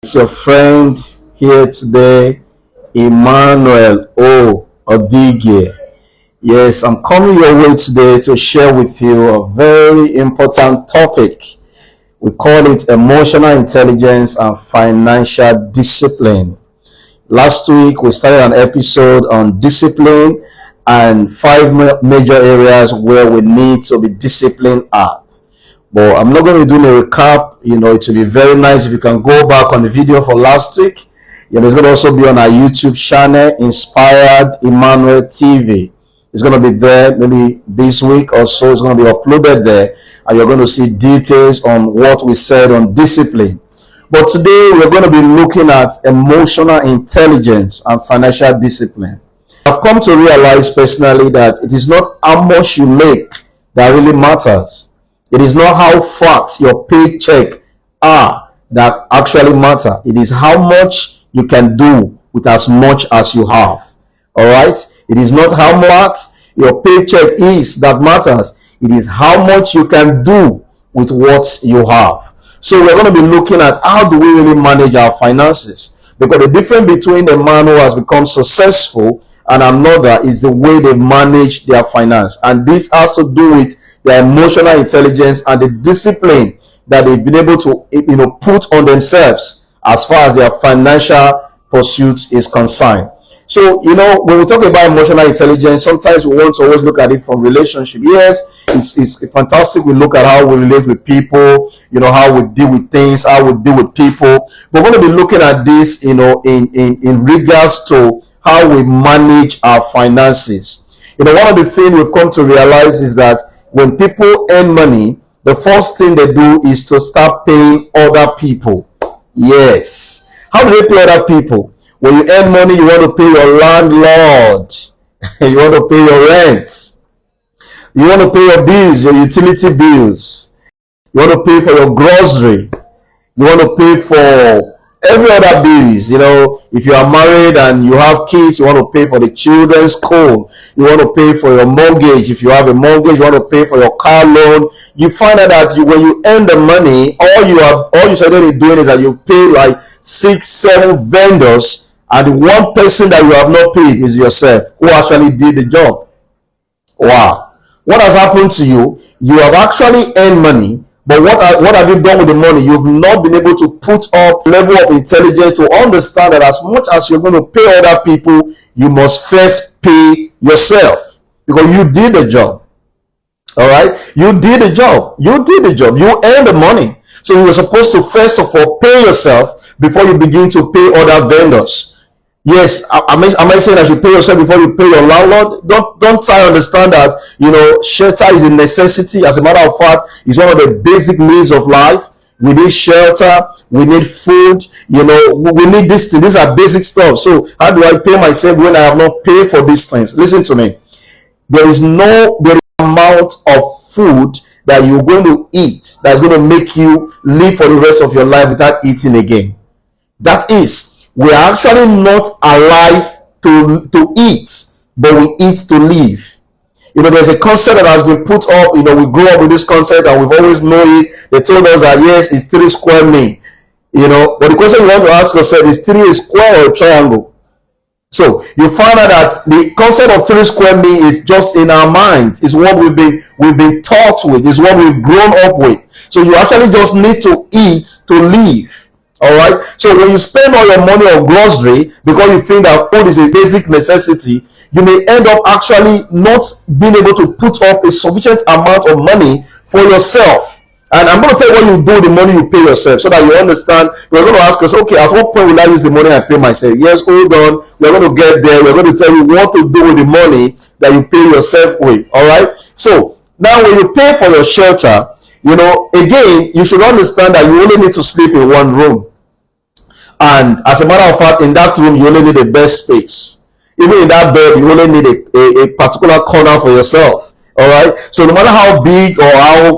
It's your friend here today, Emmanuel Odigie. Yes, I'm coming your way today to share with you a very important topic. We call it emotional intelligence and financial discipline. Last week, we started an episode on discipline and five major areas where we need to be disciplined at. But I'm not going to be doing a recap. It will be very nice if you can go back on the video for last week. It's going to also be on our YouTube channel, Inspired Emmanuel TV. It's going to be there maybe this week or so. It's going to be uploaded there, and you're going to see details on what we said on discipline. But today we're going to be looking at emotional intelligence and financial discipline. I've come to realize personally that it is not how much you make that really matters. It is not how fat your paycheck are that actually matter. It is how much you can do with as much as you have. All right? It is not how much your paycheck is that matters. It is how much you can do with what you have. So we're going to be looking at how do we really manage our finances. Because the difference between a man who has become successful and another is the way they manage their finance. And this has to do with their emotional intelligence and the discipline that they've been able to put on themselves as far as their financial pursuit is concerned. So, when we talk about emotional intelligence, sometimes we want to always look at it from relationship. Yes, it's fantastic. We look at how we relate with people, how we deal with things, how we deal with people. But we're going to be looking at this, in regards to how we manage our finances. One of the things we've come to realize is that when people earn money, the first thing they do is to start paying other people. Yes. How do they pay other people? When you earn money, you want to pay your landlord. You want to pay your rent. You want to pay your bills, your utility bills. You want to pay for your grocery. You want to pay for every other bills. If you are married and you have kids, you want to pay for the children's school. You want to pay for your mortgage. If you have a mortgage, you want to pay for your car loan. You find out that when you earn the money, all you started doing is that you pay like 6-7 vendors, and the one person that you have not paid is yourself, who actually did the job. Wow. What has happened to you? You have actually earned money, but what have you done with the money? You've not been able to put up level of intelligence to understand that as much as you're going to pay other people, you must first pay yourself, because you did the job. All right? You did the job. You did the job. You earned the money. So you were supposed to first of all pay yourself before you begin to pay other vendors. Yes, am I saying that you pay yourself before you pay your landlord? Don't try to understand that, shelter is a necessity. As a matter of fact, it's one of the basic needs of life. We need shelter, we need food, we need this thing. These are basic stuff. So how do I pay myself when I have not paid for these things? Listen to me. There is no amount of food that you're going to eat that's going to make you live for the rest of your life without eating again. That is, we are actually not alive to eat, but we eat to live. There's a concept that has been put up. We grew up with this concept and we've always known it. They told us that yes, it's 3 square meal. But the question you want to ask yourself is 3 a square or a triangle? So you find out that the concept of 3 square meal is just in our minds. It's what we've been taught with. It's what we've grown up with. So you actually just need to eat to live. All right. So when you spend all your money on grocery because you think that food is a basic necessity, you may end up actually not being able to put up a sufficient amount of money for yourself. And I'm going to tell you what you do with the money you pay yourself, so that you understand. We're going to ask us, okay, at what point will I use the money I pay myself? Yes, hold on. We're going to get there. We're going to tell you what to do with the money that you pay yourself with. All right. So now when you pay for your shelter, again, you should understand that you only need to sleep in one room. And as a matter of fact, in that room, you only need the best space. Even in that bed, you only need a particular corner for yourself. All right. So no matter how big or how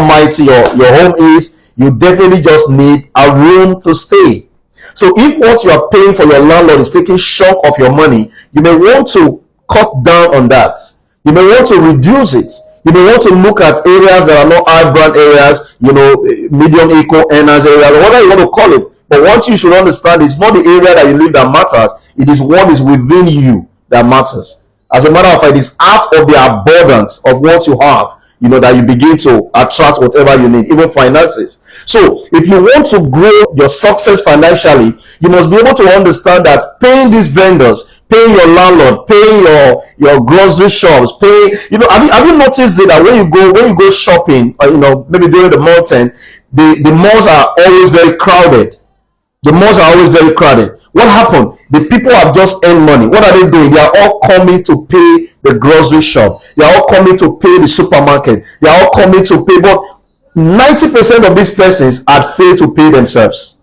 mighty your home is, you definitely just need a room to stay. So if what you are paying for your landlord is taking chunk of your money, you may want to cut down on that. You may want to reduce it. You may want to look at areas that are not high brand areas, medium eco earners areas, whatever you want to call it. But one thing you should understand, it's not the area that you live that matters. It is what is within you that matters. As a matter of fact, it's out of the abundance of what you have, that you begin to attract whatever you need, even finances. So if you want to grow your success financially, you must be able to understand that paying these vendors, paying your landlord, paying your grocery shops, paying, have you noticed that when you go shopping, maybe during the mountain, the malls are always very crowded. The malls are always very crowded. What happened? The people have just earned money. What are they doing? They are all coming to pay the grocery shop. They are all coming to pay the supermarket. They are all coming to pay. But 90% of these persons had failed to pay themselves.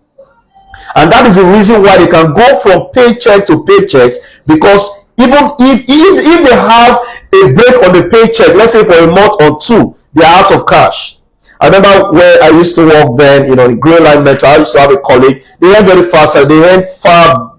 And that is the reason why they can go from paycheck to paycheck, because even if they have a break on the paycheck, let's say for a month or two, they are out of cash. I remember where I used to work then, in Green Line Metro. I used to have a colleague. They earned very fast. They earned far,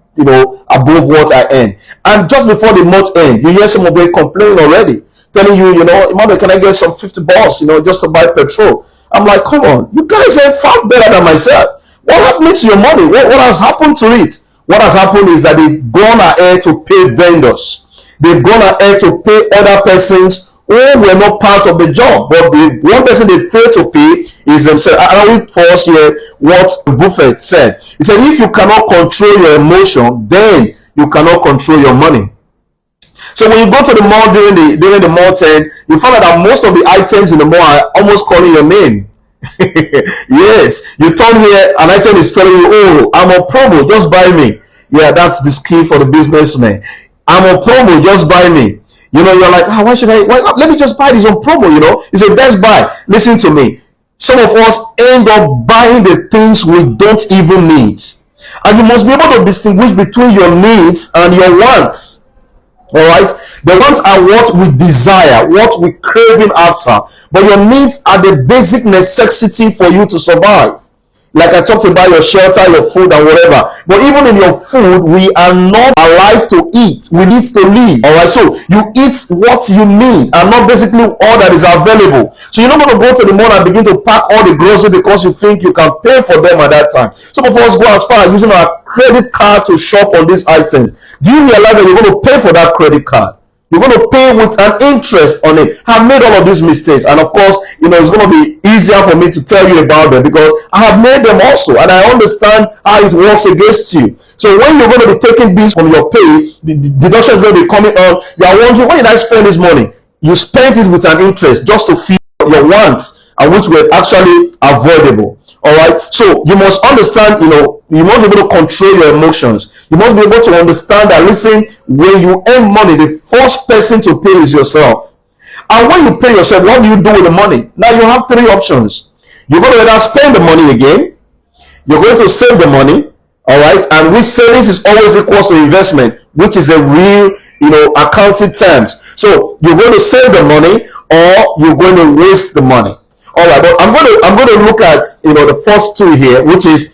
above what I earn. And just before the month end, you hear some of them complaining already, telling you, Emmanuel, can I get some $50, just to buy petrol? I'm like, come on, you guys earn far better than myself. What happened to your money? What has happened to it? What has happened is that they've gone ahead to pay vendors. They've gone ahead to pay other persons who were not part of the job, but the one person they fail to pay is themselves. I read for us here what Buffett said. He said, if you cannot control your emotion, then you cannot control your money. So when you go to the mall during the mall 10, you find out that most of the items in the mall are almost calling your name. Yes, you turn here, an item is telling you, oh, I'm on promo, just buy me. Yeah, that's the skill for the businessman. I'm on promo, just buy me. You're like, why should I? Let me just buy this on promo. It's a best buy. Listen to me. Some of us end up buying the things we don't even need, and you must be able to distinguish between your needs and your wants. All right, the wants are what we desire, what we craving after, but your needs are the basic necessity for you to survive. Like I talked about your shelter, your food, and whatever. But even in your food, we are not alive to eat. We need to live. All right. So you eat what you need, and not basically all that is available. So you're not going to go to the mall and begin to pack all the groceries because you think you can pay for them at that time. Some of us go as far as using our credit card to shop on these items. Do you realize that you're going to pay for that credit card? You're going to pay with an interest on it. I've made all of these mistakes, and of course, it's going to be easier for me to tell you about them because I have made them also, and I understand how it works against you. So when you're going to be taking this from your pay, the deduction is going to be coming on. You are wondering, where did I spend this money? You spent it with an interest just to feed your wants, and which were actually avoidable. All right, so you must understand, you must be able to control your emotions. You must be able to understand that, listen, when you earn money, the first person to pay is yourself. And when you pay yourself, what do you do with the money? Now you have three options. You're going to either spend the money again, you're going to save the money, all right, and which savings is always equals to investment, which is a real, accounting terms. So you're going to save the money or you're going to waste the money. All right, but I'm going to look at the first two here, which is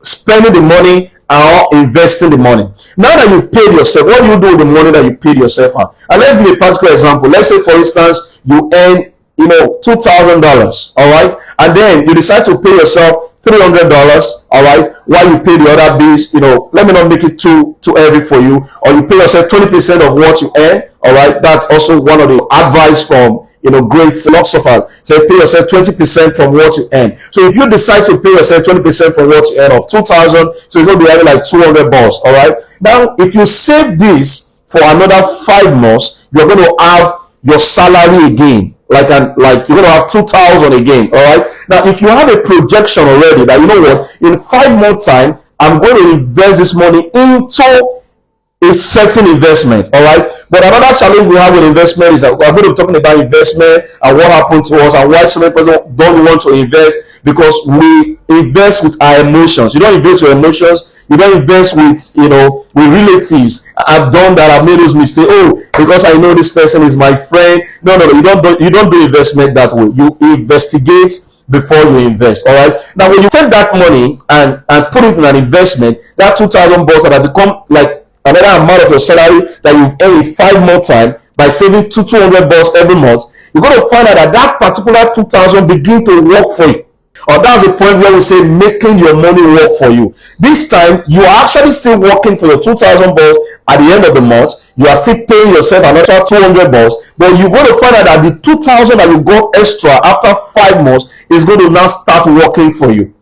spending the money or investing the money. Now that you've paid yourself, what do you do with the money that you paid yourself out? And let's give a practical example. Let's say, for instance, you earn $2,000, all right, and then you decide to pay yourself $300, all right, while you pay the other bills. Let me not make it too heavy for you, or you pay yourself 20% of what you earn. All right, that's also one of the advice from great philosophers. So pay yourself 20% from what you earn. So if you decide to pay yourself 20% from what you earn of 2,000, so you're going to be having like $200. All right. Now, if you save this for another 5 months, you're going to have your salary again. Like you're going to have 2,000 again. All right. Now, if you have a projection already that in 5 months time, I'm going to invest this money into a certain investment, all right. But another challenge we have with investment is that we're going to be talking about investment and what happened to us and why some people don't want to invest, because we invest with our emotions. You don't invest with emotions. You don't invest with with relatives. I've done that. I've made those mistakes. Oh, because I know this person is my friend. No. You don't do investment that way. You investigate before you invest. All right. Now, when you take that money and put it in an investment, that $2,000 that have become like another amount of your salary that you've earned in 5 more time by saving $200 every month, you're going to find out that particular 2,000 begin to work for you. Or that's the point where we say making your money work for you. This time you are actually still working for your 2,000 bucks at the end of the month. You are still paying yourself another 200 bucks, but you're going to find out that the 2,000 that you got extra after 5 months is going to now start working for you.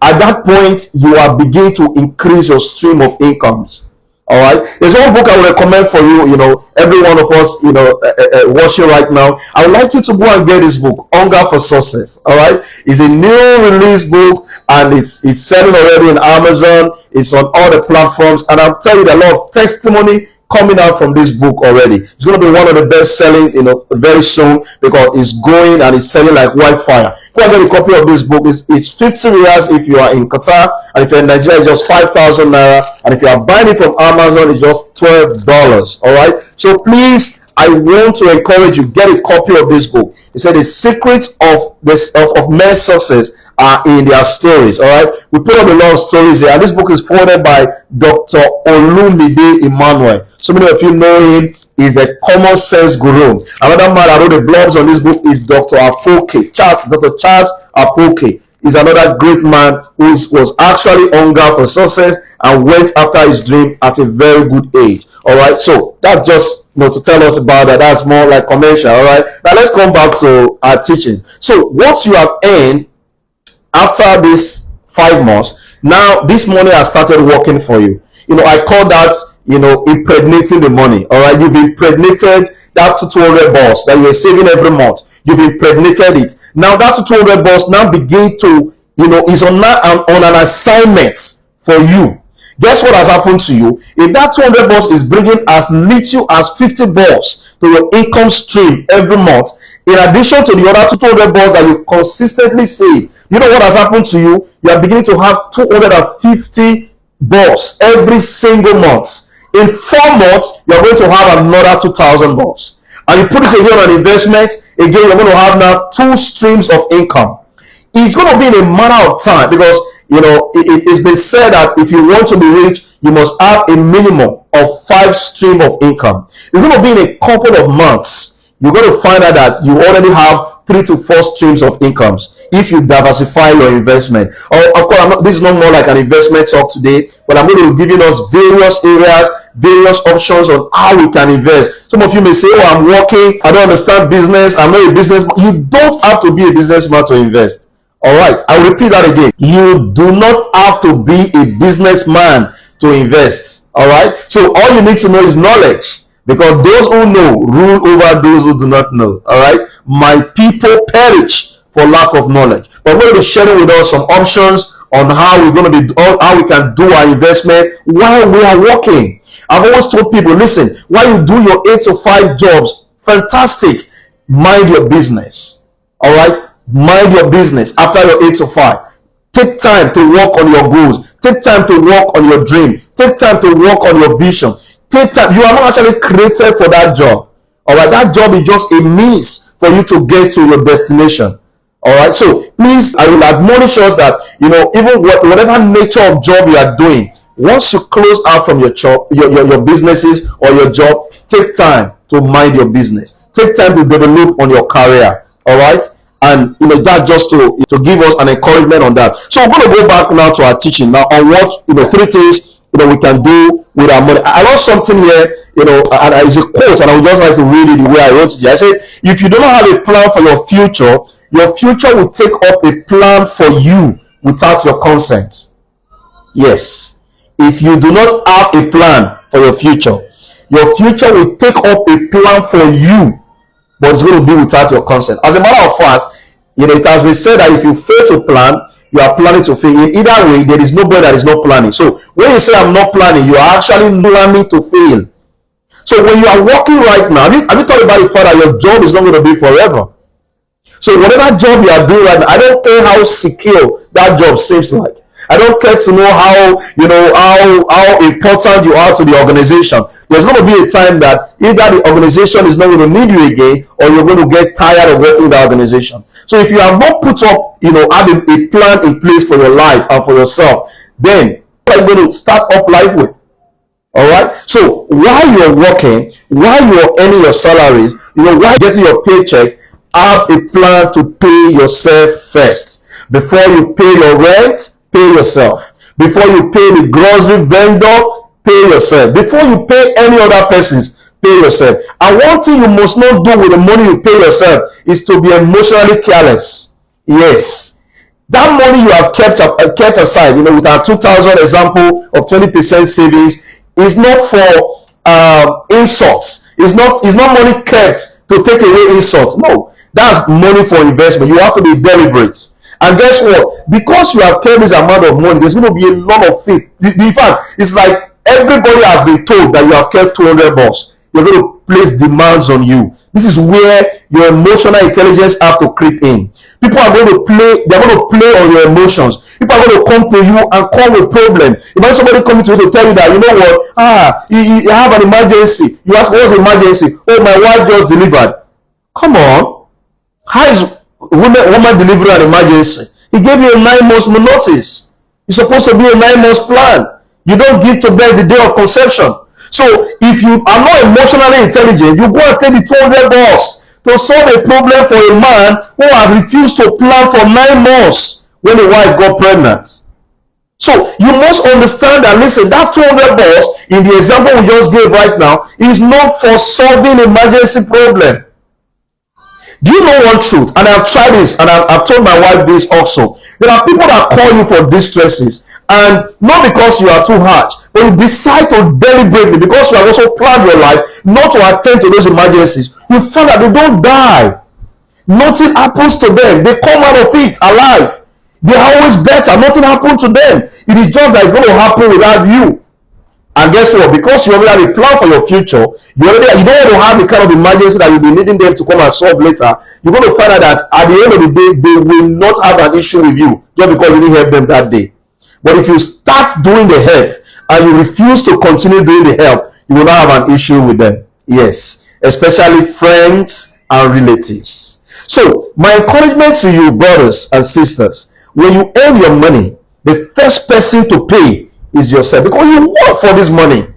At that point, you are beginning to increase your stream of incomes. All right. There's one book I would recommend for you. Every one of us, watching right now. I would like you to go and get this book, Hunger for Success. All right. It's a new release book, and it's selling already in Amazon. It's on all the platforms, and I'll tell you a lot of testimony coming out from this book already. It's going to be one of the best selling, very soon, because it's going and it's selling like wildfire. Go and get a copy of this book. It's 50 riyals if you are in Qatar, and if you're in Nigeria, it's just 5,000 naira, and if you are buying it from Amazon, it's just $12. All right. So please, I want to encourage you, get a copy of this book. It said the secrets of men's success are in their stories. All right, we put up a lot of stories here, and this book is forwarded by Dr. Olumide Emmanuel. So many of you know him. He's a common sense guru. Another man that wrote the blogs on this book is Dr. Dr. Charles Apoke. He's another great man who was actually hunger for success and went after his dream at a very good age. All right, so that's just to tell us about that. That's more like commercial. All right, now let's come back to our teachings. So what you have earned after these 5 months, now this money has started working for you. I call that impregnating the money. All right, you've impregnated that 200 bucks that you're saving every month. You've impregnated it. Now that 200 bucks now begin to is on an assignment for you. Guess what has happened to you? If that 200 bucks is bringing as little as 50 bucks to your income stream every month, in addition to the other 200 bucks that you consistently save, you know what has happened to you? You are beginning to have 250 bucks every single month. In 4 months, you are going to have another 2,000 bucks. And you put it again on investment, again, you're going to have now 2 streams of income. It's going to be in a matter of time, because it's been said that if you want to be rich, you must have a minimum of 5 streams of income. It's going to be in a couple of months. You're going to find out that you already have 3 to 4 streams of incomes if you diversify your investment. Of course, this is not more like an investment talk today, but I'm going to be giving us various areas, various options on how we can invest. Some of you may say, "Oh, I'm working, I don't understand business, I'm not a businessman." You don't have to be a businessman to invest. All right, I'll repeat that again. You do not have to be a businessman to invest. All right, so all you need to know is knowledge, because those who know rule over those who do not know. All right, my people perish for lack of knowledge. But we're going to be sharing with us some options on how we can do our investment while we are working. I've always told people, listen, while you do your 8 to 5 jobs, fantastic, mind your business. All right, mind your business after your 8 to 5. Take time to work on your goals. Take time to work on your dream. Take time to work on your vision. Take time. You are not actually created for that job. All right, that job is just a means for you to get to your destination. All right, so please, I will admonish us that even whatever nature of job you are doing, once you close out from your job, your businesses or your job, take time to mind your business. Take time to develop on your career. All right, and that just to give us an encouragement on that. So we're going to go back now to our teaching now on what 3 things we can do with our money. I wrote something here, and it's a quote, and I would just like to read it the way I wrote it. I said, if you do not have a plan for your future will take up a plan for you without your consent. Yes. If you do not have a plan for your future will take up a plan for you, but it's going to be without your consent. As a matter of fact, it has been said that if you fail to plan, you are planning to fail. In either way, there is nobody that is not planning. So when you say I'm not planning, you are actually planning to fail. So when you are working right now, have you thought about the fact that your job is not going to be forever? So whatever job you are doing right now, I don't care how secure that job seems like. I don't care to know how important you are to the organization. There's going to be a time that either the organization is not going to need you again, or you're going to get tired of working in the organization. So if you have not put up, have a plan in place for your life and for yourself, then what are you going to start up life with? All right. So while you're working, while you're earning your salaries, while you're getting your paycheck, have a plan to pay yourself first. Before you pay your rent, pay yourself. Before you pay the grocery vendor, pay yourself. Before you pay any other persons, pay yourself. And one thing you must not do with the money you pay yourself is to be emotionally careless. Yes. That money you have kept aside, with our 2000 example of 20% savings, is not for insults. It's not money kept to take away insults. No, that's money for investment. You have to be deliberate. And guess what? Because you have kept this amount of money, there's going to be a lot of faith. In fact, it's like everybody has been told that you have kept 200 bucks. You're going to place demands on you. This is where your emotional intelligence have to creep in. People are going to play, they're going to play on your emotions. People are going to come to you and come with problem. Imagine somebody coming to you to tell you that, you know what, you have an emergency. You ask, what's the emergency? Oh, my wife just delivered. Come on. How is woman delivering an emergency? He gave you a 9 months notice. It's supposed to be a 9 months plan. You don't give to birth the day of conception. So if you are not emotionally intelligent, you go and take the 200 bucks to solve a problem for a man who has refused to plan for 9 months when the wife got pregnant. So you must understand that, listen, that 200 bucks in the example we just gave right now is not for solving emergency problem. Do you know one truth? And I've tried this, and I've told my wife this also. There are people that call you for distresses, and not because you are too harsh, but you decide to deliberately, because you have also planned your life, not to attend to those emergencies. You find that they don't die. Nothing happens to them. They come out of it alive. They are always better. Nothing happens to them. It is just that it's going to happen without you. And guess what? Because you already have a plan for your future, you don't want to have the kind of emergency that you'll be needing them to come and solve later. You're going to find out that at the end of the day, they will not have an issue with you just because you didn't help them that day. But if you start doing the help and you refuse to continue doing the help, you will not have an issue with them. Yes, especially friends and relatives. So my encouragement to you, brothers and sisters, when you earn your money, the first person to pay is yourself, because you work for this money.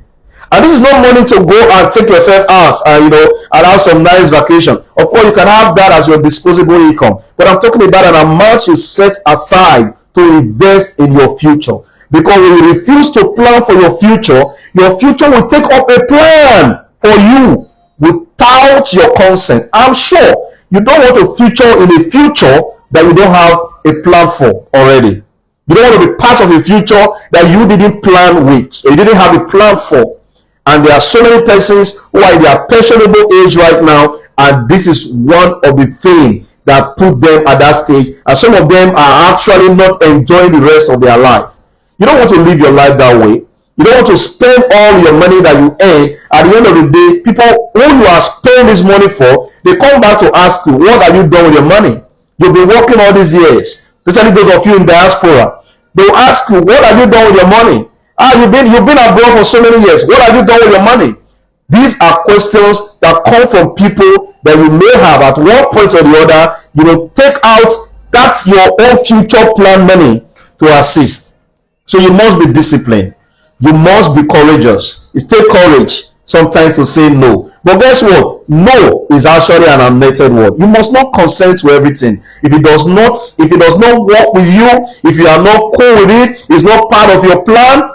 And this is not money to go and take yourself out and and have some nice vacation. Of course, you can have that as your disposable income, but I'm talking about an amount you set aside to invest in your future. Because when you refuse to plan for your future will take up a plan for you without your consent. I'm sure you don't want to feature in a future that you don't have a plan for already. You don't want to be part of a future that you didn't plan with, or you didn't have a plan for. And there are so many persons who are in their pensionable age right now, and this is one of the things that put them at that stage. And some of them are actually not enjoying the rest of their life. You don't want to live your life that way. You don't want to spend all your money that you earn. At the end of the day, people who you are spending this money for, they come back to ask you, what have you done with your money? You've been working all these years, especially those of you in diaspora. They will ask you, what have you done with your money? You've been abroad for so many years. What have you done with your money? These are questions that come from people that you may have at one point or the other, take out that's your own future plan money to assist. So you must be disciplined. You must be courageous. It takes courage sometimes to say no. But guess what? No is actually an unmerited word. You must not consent to everything. If it does not work with you, if you are not cool with it, it's not part of your plan,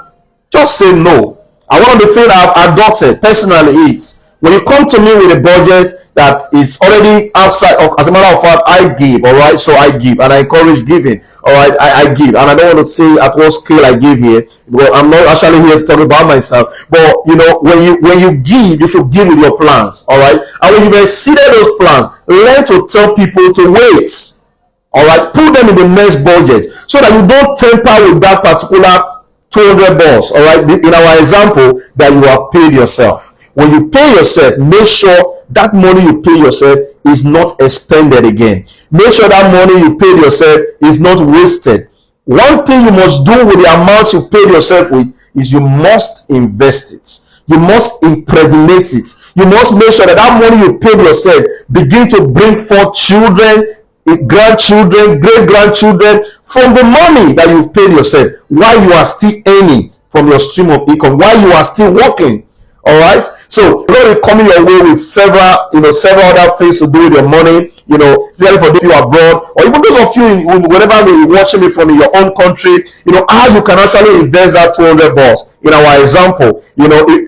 just say no. And one of the things I've adopted personally is, when you come to me with a budget that is already outside of, as a matter of fact, I give, all right? So I give, and I encourage giving, all right? I give, and I don't want to say at what scale I give here, because I'm not actually here to talk about myself. But when you give, you should give with your plans, all right? And when you've exceeded those plans, learn to tell people to wait, all right? Put them in the next budget, so that you don't temper with that particular 200 bucks, all right? In our example, that you have paid yourself. When you pay yourself, make sure that money you pay yourself is not expended again. Make sure that money you paid yourself is not wasted. One thing you must do with the amount you paid yourself with is you must invest it. You must impregnate it. You must make sure that that money you paid yourself begin to bring forth children, grandchildren, great-grandchildren from the money that you've paid yourself while you are still earning from your stream of income, while you are still working. All right. So God will come your way with several other things to do with your money. Really for those of you abroad, or even those of you wherever you're watching me from in your own country, how you can actually invest that $200. In our example,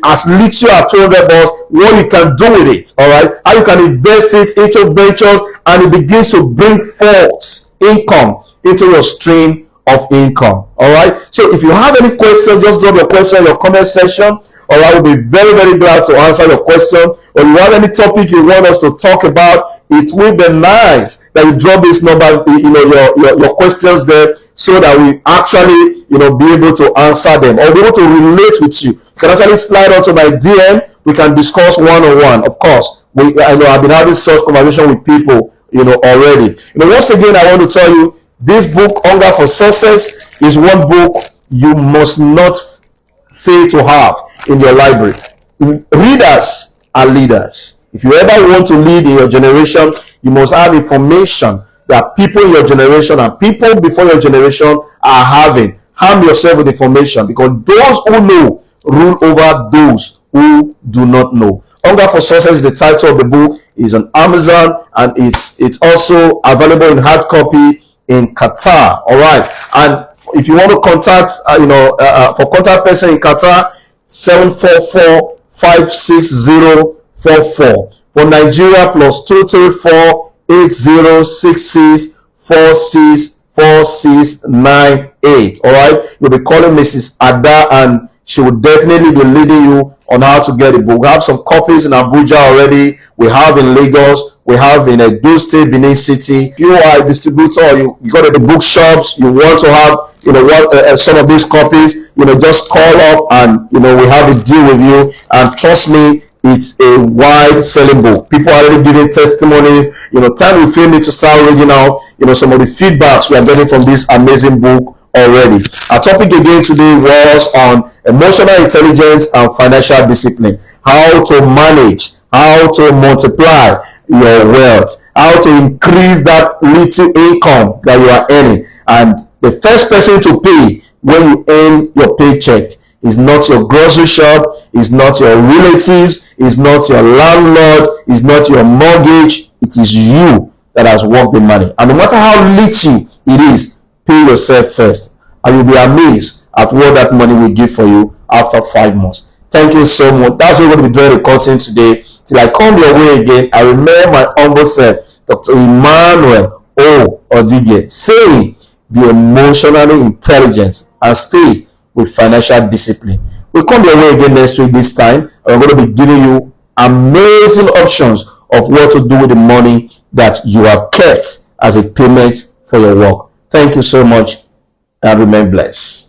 as little as $200, what you can do with it. All right. How you can invest it into ventures, and it begins to bring forth income into your stream of income. All right. So if you have any questions, just drop your question in your comment section. Or I will be very, very glad to answer your question. Or you have any topic you want us to talk about, it will be nice that you drop this number, your questions there, so that we actually, be able to answer them or be able to relate with you. You can actually slide onto my DM. We can discuss one-on-one. Of course, I've been having such conversation with people, already. Once again, I want to tell you, this book, Hunger for Success, is one book you must not fail to have in your library. Readers are leaders. If you ever want to lead in your generation, you must have information that people in your generation and people before your generation are having. Arm yourself with information, because those who know rule over those who do not know. Hunger for Success is the title of the book. It's on Amazon, and it's also available in hard copy in Qatar. All right. And if you want to contact, for contact person in Qatar, 744-56044. For Nigeria, +234-8066-464698. All right. You'll be calling Mrs. Ada, and she will definitely be leading you on how to get the book. We have some copies in Abuja already. We have in Lagos. We have in Edo State, Benin City. If you are a distributor, you go to the bookshops, you want to have, some of these copies, just call up, and, we have a deal with you. And trust me, it's a wide selling book. People are already giving testimonies. Time we feel need to start reading out, some of the feedbacks we are getting from this amazing book already. Our topic again today was on emotional intelligence and financial discipline. How to manage, how to multiply your wealth, how to increase that little income that you are earning. And the first person to pay when you earn your paycheck is not your grocery shop, is not your relatives, is not your landlord, is not your mortgage. It is you that has worked the money. And no matter how little it is, pay yourself first, and you'll be amazed at what that money will give for you after 5 months. Thank you so much. That's what we're going to be doing recording today. Till I come your way again, I remember my humble self, Dr. Emmanuel Odigie, saying, be emotionally intelligent and stay with financial discipline. We'll come your way again next week this time, and we're going to be giving you amazing options of what to do with the money that you have kept as a payment for your work. Thank you so much, and remain blessed.